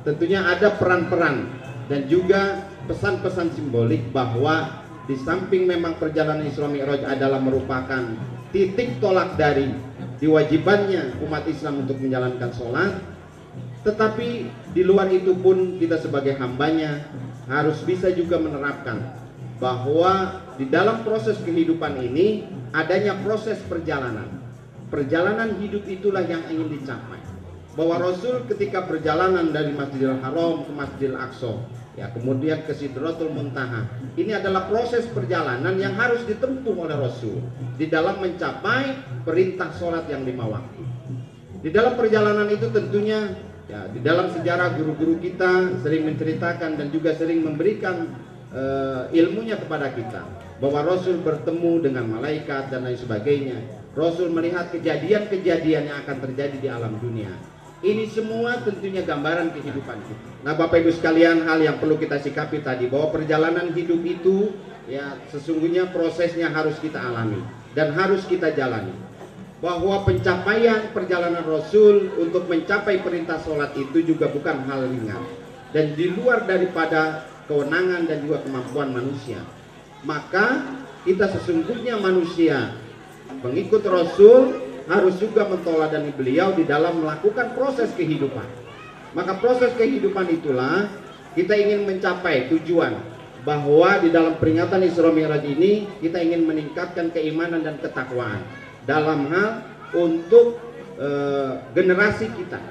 tentunya ada peran-peran dan juga pesan-pesan simbolik bahwa di samping memang perjalanan Isra Mi'raj adalah merupakan titik tolak dari diwajibannya umat Islam untuk menjalankan sholat, tetapi di luar itu pun kita sebagai hambanya harus bisa juga menerapkan bahwa di dalam proses kehidupan ini adanya proses perjalanan. Perjalanan hidup itulah yang ingin dicapai. Bahwa Rasul ketika perjalanan dari Masjidil Haram ke Masjidil Aqsa, ya kemudian ke Sidratul Muntaha, ini adalah proses perjalanan yang harus ditempuh oleh Rasul di dalam mencapai perintah sholat yang 5 waktu. Di dalam perjalanan itu tentunya, ya di dalam sejarah guru-guru kita sering menceritakan dan juga sering memberikan ilmunya kepada kita bahwa Rasul bertemu dengan malaikat dan lain sebagainya. Rasul melihat kejadian-kejadian yang akan terjadi di alam dunia. Ini semua tentunya gambaran kehidupan kita. Nah, Bapak Ibu sekalian, hal yang perlu kita sikapi tadi bahwa perjalanan hidup itu ya sesungguhnya prosesnya harus kita alami dan harus kita jalani. Bahwa pencapaian perjalanan Rasul untuk mencapai perintah sholat itu juga bukan hal ringan dan di luar daripada kewenangan dan juga kemampuan manusia. Maka kita sesungguhnya manusia pengikut Rasul harus juga mentoladani beliau di dalam melakukan proses kehidupan. Maka proses kehidupan itulah kita ingin mencapai tujuan bahwa di dalam peringatan Isra Mi'raj ini kita ingin meningkatkan keimanan dan ketakwaan dalam hal untuk generasi kita,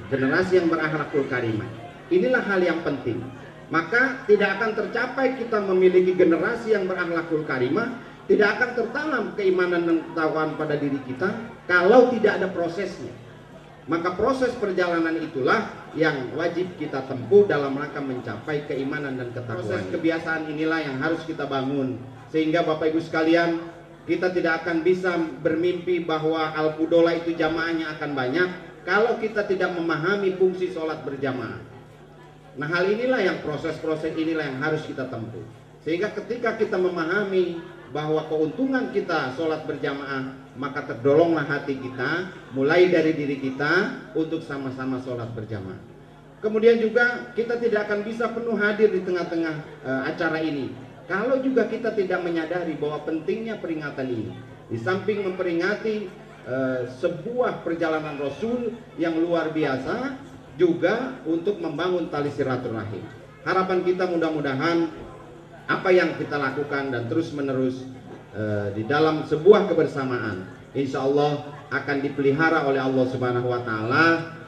generasi yang berakhlakul karimah. Inilah hal yang penting. Maka tidak akan tercapai kita memiliki generasi yang berakhlakul karimah, tidak akan tertanam keimanan dan ketakwaan pada diri kita kalau tidak ada prosesnya. Maka proses perjalanan itulah yang wajib kita tempuh dalam rangka mencapai keimanan dan ketakwaan. Proses kebiasaan inilah yang harus kita bangun sehingga Bapak Ibu sekalian, kita tidak akan bisa bermimpi bahwa Al-Qudola itu jamaahnya akan banyak kalau kita tidak memahami fungsi sholat berjamaah. Nah, hal inilah yang proses-proses inilah yang harus kita tempuh. Sehingga ketika kita memahami bahwa keuntungan kita sholat berjamaah, maka terdoronglah hati kita mulai dari diri kita untuk sama-sama sholat berjamaah. Kemudian juga kita tidak akan bisa penuh hadir di tengah-tengah acara ini kalau juga kita tidak menyadari bahwa pentingnya peringatan ini. Di samping memperingati sebuah perjalanan Rasul yang luar biasa, juga untuk membangun tali silaturahim. Harapan kita mudah-mudahan apa yang kita lakukan dan terus menerus di dalam sebuah kebersamaan, insya Allah akan dipelihara oleh Allah Subhanahu Wa Taala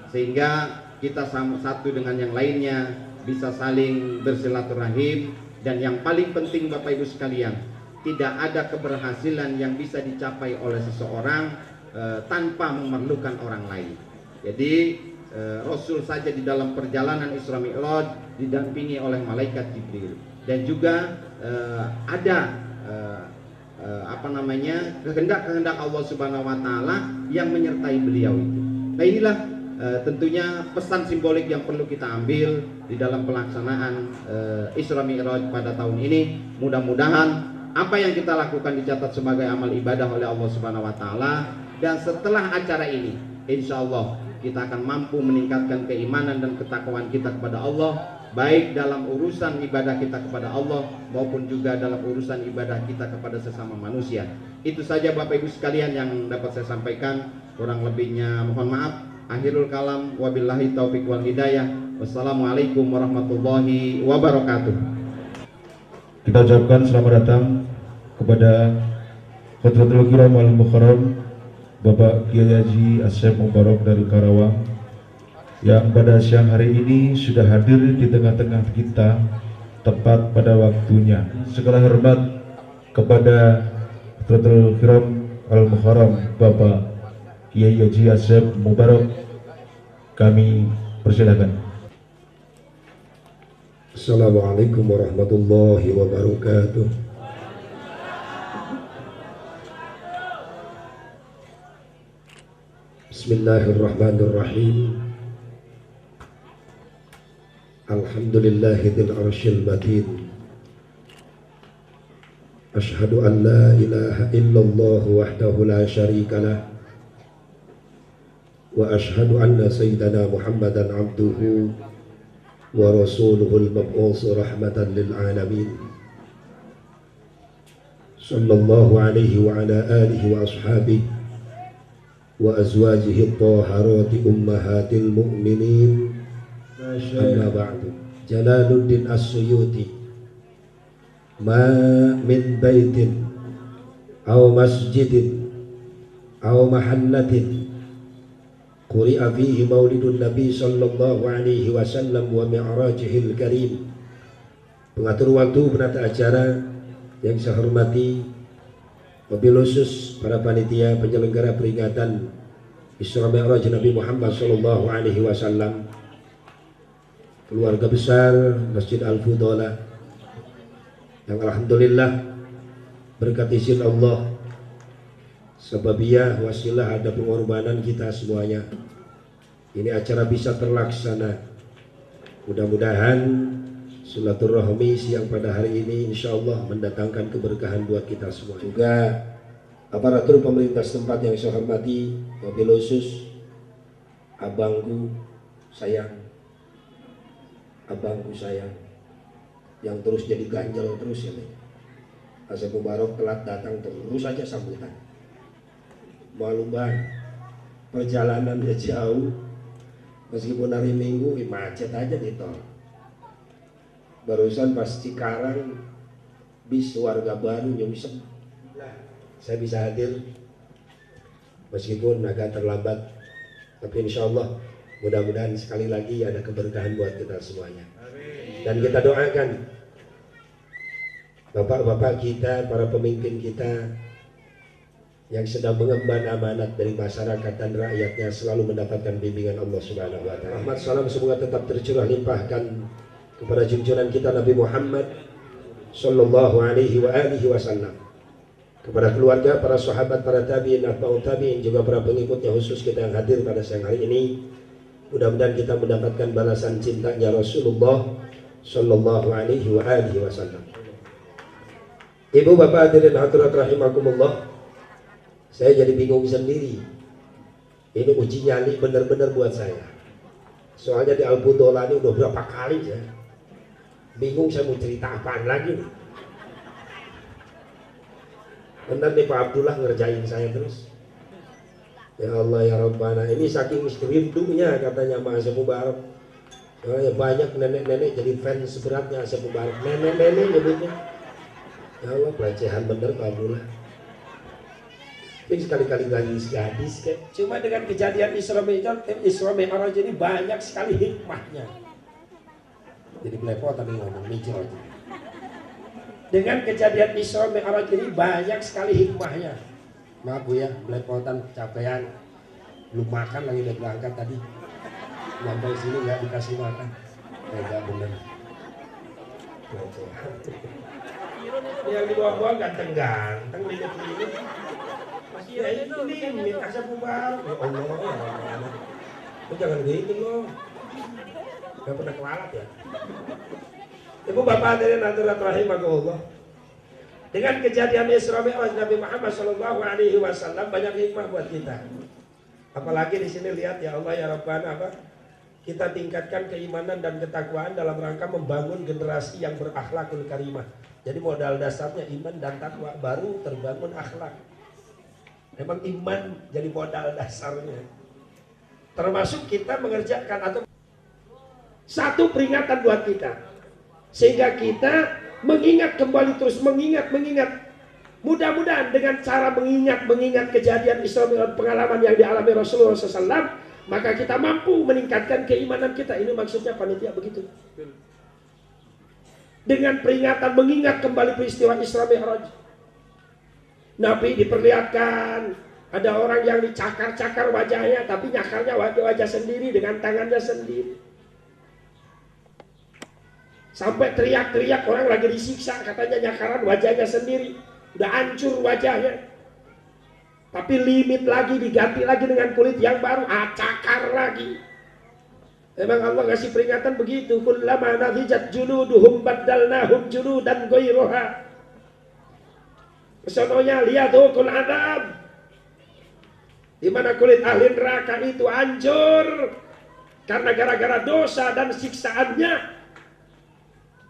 sehingga kita satu dengan yang lainnya bisa saling bersilaturahim. Dan yang paling penting Bapak Ibu sekalian, tidak ada keberhasilan yang bisa dicapai oleh seseorang tanpa memerlukan orang lain. Jadi Rasul saja di dalam perjalanan Isra Mi'raj didampingi oleh malaikat Jibril dan juga ada kehendak-kehendak Allah Subhanahu Wa Taala yang menyertai beliau itu. Nah, inilah tentunya pesan simbolik yang perlu kita ambil di dalam pelaksanaan Isra Mi'raj pada tahun ini. Mudah-mudahan apa yang kita lakukan dicatat sebagai amal ibadah oleh Allah Subhanahu Wa Taala, dan setelah acara ini insya Allah kita akan mampu meningkatkan keimanan dan ketakwaan kita kepada Allah, baik dalam urusan ibadah kita kepada Allah maupun juga dalam urusan ibadah kita kepada sesama manusia. Itu saja Bapak Ibu sekalian yang dapat saya sampaikan. Kurang lebihnya mohon maaf. Akhirul kalam, wabillahi taufiq wal hidayah. Wassalamualaikum warahmatullahi wabarakatuh. Kita ucapkan selamat datang kepada Khadratul Kiram wal Mukarram Bapak Kiai Haji Asep Mubarak dari Karawang yang pada siang hari ini sudah hadir di tengah-tengah kita tepat pada waktunya. Segala hormat kepada Khadratul Kiram wal Mukarram Bapak Kiai Haji Asep Mubarak, kami persilakan. Assalamualaikum warahmatullahi wabarakatuh. Bismillahirrahmanirrahim. Alhamdulillahil arsyil matin. Ashhadu an la ilaha illallah wahdahu la syarikalah wa ashhadu anna sayyidana Muhammadan abduhu ورسوله المبعوث رحمة للعالمين صلى الله عليه وعلى آله وأصحابه وأزواجه الطاهرات أمهات المؤمنين أما بعد. جلال الدين السيوطي: ما من بيت أو مسجد أو محلة قرئ فيه مولد النبي صلى الله عليه وسلم ومعراجه الكريم. Pengatur waktu, penata acara yang saya hormati, wabil khusus para panitia penyelenggara peringatan Isra Mi'raj Nabi Muhammad sallallahu alaihi wasallam, keluarga besar Masjid Al-Fudola yang alhamdulillah berkat izin Allah sebabiyah wasilah ada pengorbanan kita semuanya, ini acara bisa terlaksana. Mudah-mudahan silaturahmi siang pada hari ini insya Allah mendatangkan keberkahan buat kita semua. Juga aparatur pemerintah setempat yang saya hormati, wabil khusus abangku sayang yang terus jadi ganjel terus ya, Asep Mubarok telat datang terus saja sambutan. Maklum banget, perjalanannya jauh, meskipun hari Minggu macet aja di tol. Barusan pas Cikarang bis warga baru nyungsep, saya bisa hadir meskipun agak terlambat, tapi insya Allah mudah-mudahan sekali lagi ada keberkahan buat kita semuanya. Dan kita doakan bapak-bapak kita, para pemimpin kita yang sedang mengemban amanat dari masyarakat dan rakyatnya selalu mendapatkan bimbingan Allah Subhanahu wa taala. Rahmat salam semoga tetap tercurah limpahkan kepada junjungan kita Nabi Muhammad sallallahu alaihi wasallam, kepada keluarga, para sahabat, para tabi'in, atba'ut tabi'in, juga para pengikutnya, khusus kita yang hadir pada siang hari ini. Mudah-mudahan kita mendapatkan balasan cintanya Rasulullah sallallahu alaihi wasallam. Ibu bapak hadirin hadirat rahimakumullah, saya jadi bingung sendiri. Ini uji nyali benar-benar buat saya. Soalnya di Al-Fudola ini udah berapa kali ya. Bingung saya mau cerita apaan lagi nih. Benar nih Pak Abdullah ngerjain saya terus. Ya Allah ya Rabbana, ini saking rindunya katanya sama Asep Mubarok. Ya, banyak nenek-nenek jadi fans seberatnya Asep Mubarok. Nenek-nenek nyebutnya. Ya Allah, pelecehan bener Pak Abdullah. Tapi sekali-kali gadis kan. Cuma dengan kejadian Isra Mi'raj ini banyak sekali hikmahnya. Jadi belepotan tadi ngomong mikir aja. Dengan kejadian Isra Mi'raj ini banyak sekali hikmahnya. Maaf Bu ya, belepotan capean. Belum makan lagi udah berangkat tadi. Sampai sini nggak dikasih makan. Enggak bener. Yang di bawah-bawah ganteng-ganteng lilit-lilit. Masih ya ini limit Asep Mubarok. Ya Allah, ya Allah. Lu jangan gitu loh. Gak pernah kewalat ya. Ibu bapak hadirin hadirat rahimakumullah. Dengan kejadian Isra Mi'raj Nabi Muhammad sallallahu alaihi wasallam banyak hikmah buat kita. Apalagi di sini lihat ya Allah ya Rabbana apa? Kita tingkatkan keimanan dan ketakwaan dalam rangka membangun generasi yang berakhlakul karimah. Jadi modal dasarnya iman dan takwa, baru terbangun akhlak. Memang iman jadi modal dasarnya. Termasuk kita mengerjakan atau satu peringatan buat kita, sehingga kita mengingat kembali, terus mengingat. Mudah-mudahan dengan cara mengingat kejadian Isra Mi'raj, pengalaman yang dialami Rasulullah SAW, maka kita mampu meningkatkan keimanan kita. Ini maksudnya panitia begitu. Dengan peringatan mengingat kembali peristiwa Isra Mi'raj, Nabi diperlihatkan ada orang yang dicakar-cakar wajahnya, tapi nyakarnya wajah sendiri dengan tangannya sendiri. Sampai teriak-teriak orang lagi disiksa, katanya nyakaran wajahnya sendiri. Udah hancur wajahnya. Tapi limit lagi, diganti lagi dengan kulit yang baru, cakar lagi. Memang Allah ngasih peringatan begitu. Kullama nadhijat juluduhum baddalnahum juludan ghairuha. Kesononya liyadhuqul adab. Di mana kulit ahli neraka itu hancur, Karena gara-gara dosa dan siksaannya,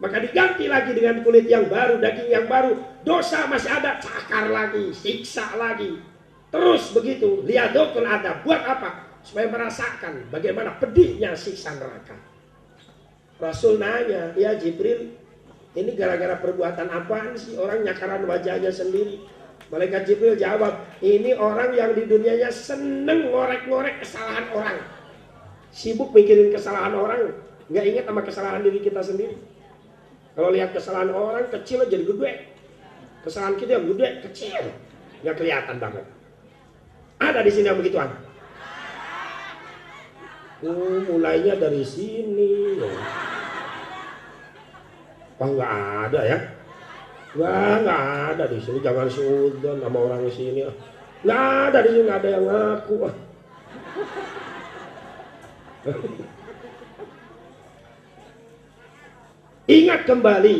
maka diganti lagi dengan kulit yang baru, daging yang baru. Dosa masih ada, cakar lagi, siksa lagi. Terus begitu, liyadukul adab. Buat apa? Supaya merasakan bagaimana pedihnya siksa neraka. Rasul nanya, ya Jibril, ini gara-gara perbuatan apaan sih orang nyakaran wajahnya sendiri? Malaikat Jibril jawab, ini orang yang di dunianya seneng ngorek-ngorek kesalahan orang. Sibuk mikirin kesalahan orang, nggak ingat sama kesalahan diri kita sendiri. Kalau lihat kesalahan orang kecil jadi gede, kesalahan kita yang gede kecil, nggak kelihatan banget. Ada di sini yang begituan. Mulainya dari sini. Wah, nggak ada ya? Nggak ada di sini. Jangan suudon sama orang di sini. Nggak ada di sini, nggak ada yang ngaku. Ingat kembali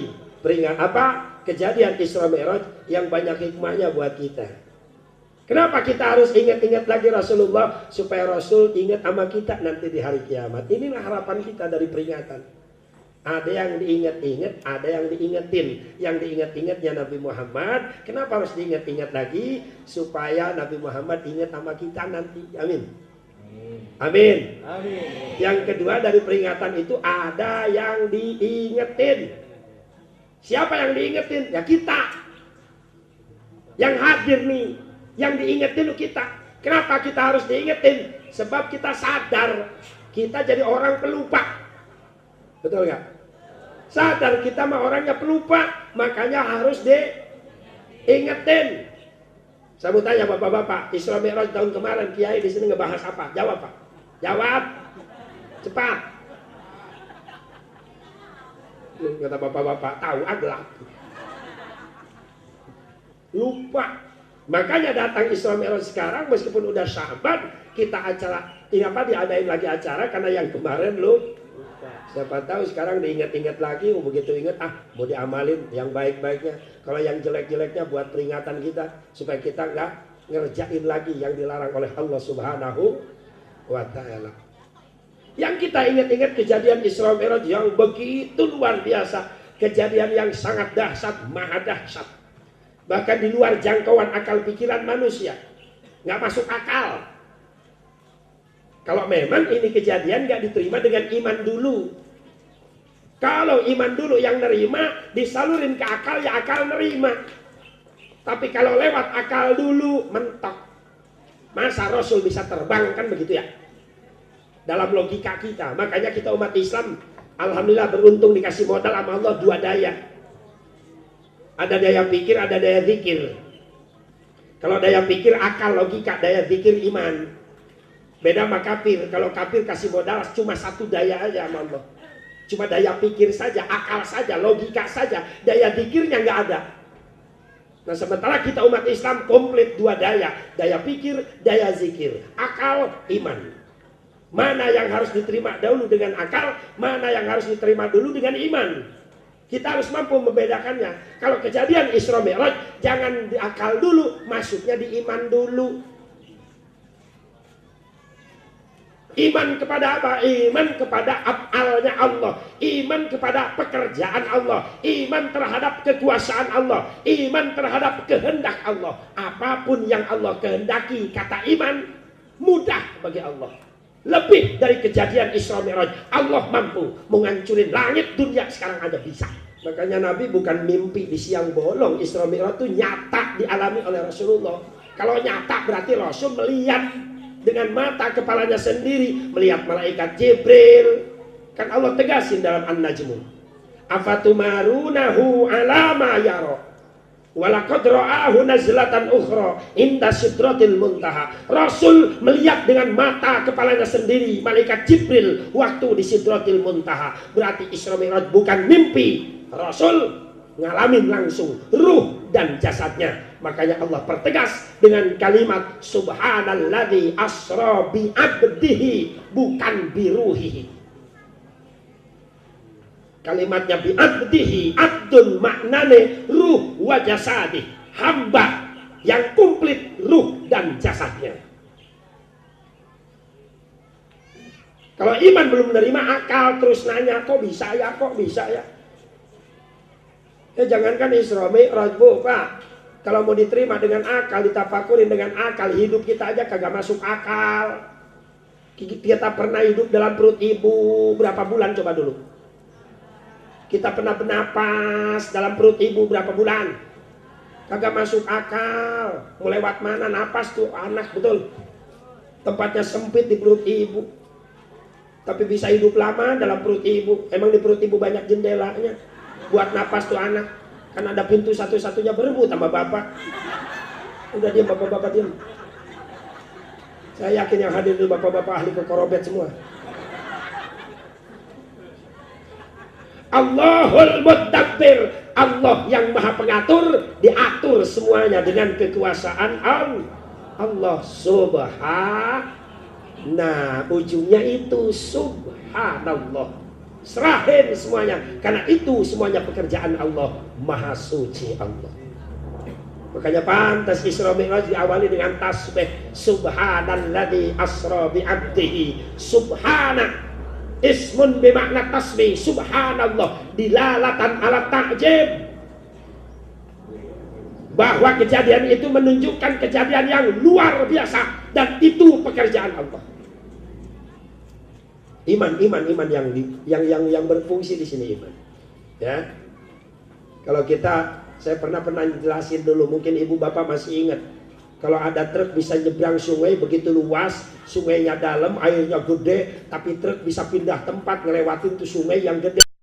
kejadian Isra Mi'raj yang banyak hikmahnya buat kita. Kenapa kita harus ingat-ingat lagi Rasulullah? Supaya Rasul ingat sama kita nanti di hari kiamat. Inilah harapan kita dari peringatan. Ada yang diingat-ingat, ada yang diingetin. Yang diingat-ingatnya Nabi Muhammad. Kenapa harus diingat-ingat lagi? Supaya Nabi Muhammad ingat sama kita nanti. Amin. Amin. Amin. Yang kedua dari peringatan itu ada yang diingetin. Siapa yang diingetin? Ya kita. Yang hadir nih. Yang diingetin kita. Kenapa kita harus diingetin? Sebab kita sadar kita jadi orang pelupa. Betul nggak? Sadar kita mah orangnya pelupa, makanya harus diingetin. Saya mau tanya bapak-bapak, Isra Mi'raj tahun kemarin Kiai di sini ngebahas apa? Jawab Pak. Jawab. Cepat. Kata bapak-bapak, tahu agak. Lupa. Makanya datang Isra Mi'raj sekarang meskipun udah Sya'ban, kita diadain lagi acara karena yang kemarin lu. Siapa tahu sekarang diingat-ingat lagi, begitu ingat mau diamalin yang baik-baiknya. Kalau yang jelek-jeleknya buat peringatan kita supaya kita nggak ngerjain lagi yang dilarang oleh Allah Subhanahu wa Ta'ala. Yang kita ingat-ingat kejadian Isra Mi'raj yang begitu luar biasa, kejadian yang sangat dahsyat, maha dahsyat. Bahkan di luar jangkauan akal pikiran manusia, nggak masuk akal. Kalau memang ini kejadian nggak diterima dengan iman dulu. Kalau iman dulu yang nerima, disalurin ke akal, ya akal nerima. Tapi kalau lewat akal dulu, mentok. Masa Rasul bisa terbang, kan begitu ya? Dalam logika kita. Makanya kita umat Islam, alhamdulillah beruntung dikasih modal sama Allah 2 daya. Ada daya pikir, ada daya zikir. Kalau daya pikir akal, logika, daya zikir iman. Beda sama kafir. Kalau kafir kasih modal cuma 1 daya aja sama Allah. Cuma daya pikir saja, akal saja, logika saja. Daya zikirnya nggak ada. Nah sementara kita umat Islam komplit 2 daya. Daya pikir, daya zikir. Akal, iman. Mana yang harus diterima dahulu dengan akal, mana yang harus diterima dulu dengan iman. Kita harus mampu membedakannya. Kalau kejadian Isra Mi'raj, jangan di akal dulu, masuknya di iman dulu. Iman kepada apa? Iman kepada af'alnya Allah. Iman kepada pekerjaan Allah. Iman terhadap kekuasaan Allah. Iman terhadap kehendak Allah. Apapun yang Allah kehendaki, kata iman, mudah bagi Allah. Lebih dari kejadian Isra Mi'raj. Allah mampu menghancurin langit dunia sekarang ada bisa. Makanya Nabi bukan mimpi di siang bolong. Isra Mi'raj itu nyata dialami oleh Rasulullah. Kalau nyata berarti Rasul melihat dengan mata kepalanya sendiri, melihat malaikat Jibril. Kan Allah tegasin dalam An-Najm, afatumarunahu ala ma yara walaqad ra'ahu nazlatan ukhra inda sidratil muntaha. Rasul melihat dengan mata kepalanya sendiri malaikat Jibril waktu di sidratil muntaha. Berarti Isra Mi'raj bukan mimpi, Rasul ngalamin langsung ruh dan jasadnya. Makanya Allah pertegas dengan kalimat subhanalladzi asra bi abdihi, bukan bi ruhihi. Kalimatnya bi abdihi, abdun maknane ruh wa jasadih, hamba yang komplit ruh dan jasadnya. Kalau iman belum menerima, akal terus nanya, kok bisa ya, kok bisa ya. Ya jangankan Isra Mi'raj, Bu, Pak. Kalau mau diterima dengan akal, ditafakurin dengan akal, hidup kita aja kagak masuk akal. Kita pernah hidup dalam perut ibu berapa bulan coba dulu? Kita pernah bernapas dalam perut ibu berapa bulan? Kagak masuk akal. Mau lewat mana napas tuh anak, betul? Tempatnya sempit di perut ibu. Tapi bisa hidup lama dalam perut ibu. Emang di perut ibu banyak jendelanya. Buat napas tuh anak. Kan ada pintu satu-satunya, berebut sama bapak. Udah diam bapak-bapak, diam. Saya yakin yang hadir ini bapak-bapak ahli kekorobet semua. Allahul Mudabbir, Allah yang maha pengatur, diatur semuanya dengan kekuasaan Allah subhanahu. Nah, ujungnya itu subhanallah. Serahin semuanya, karena itu semuanya pekerjaan Allah. Maha suci Allah. Makanya pantas Isra Mi'raj diawali dengan tasbih subhanalladzi asra bi 'abdihi. Subhana ismun bermakna tasbih, subhanallah dilalatan ala ta'jib, bahwa kejadian itu menunjukkan kejadian yang luar biasa dan itu pekerjaan Allah. Iman yang berfungsi di sini iman. Ya. Kalau kita, saya pernah jelasin dulu, mungkin ibu bapak masih ingat. Kalau ada truk bisa nyebrang sungai begitu luas, sungainya dalam, airnya gede, tapi truk bisa pindah tempat ngelewatin tuh sungai yang gede.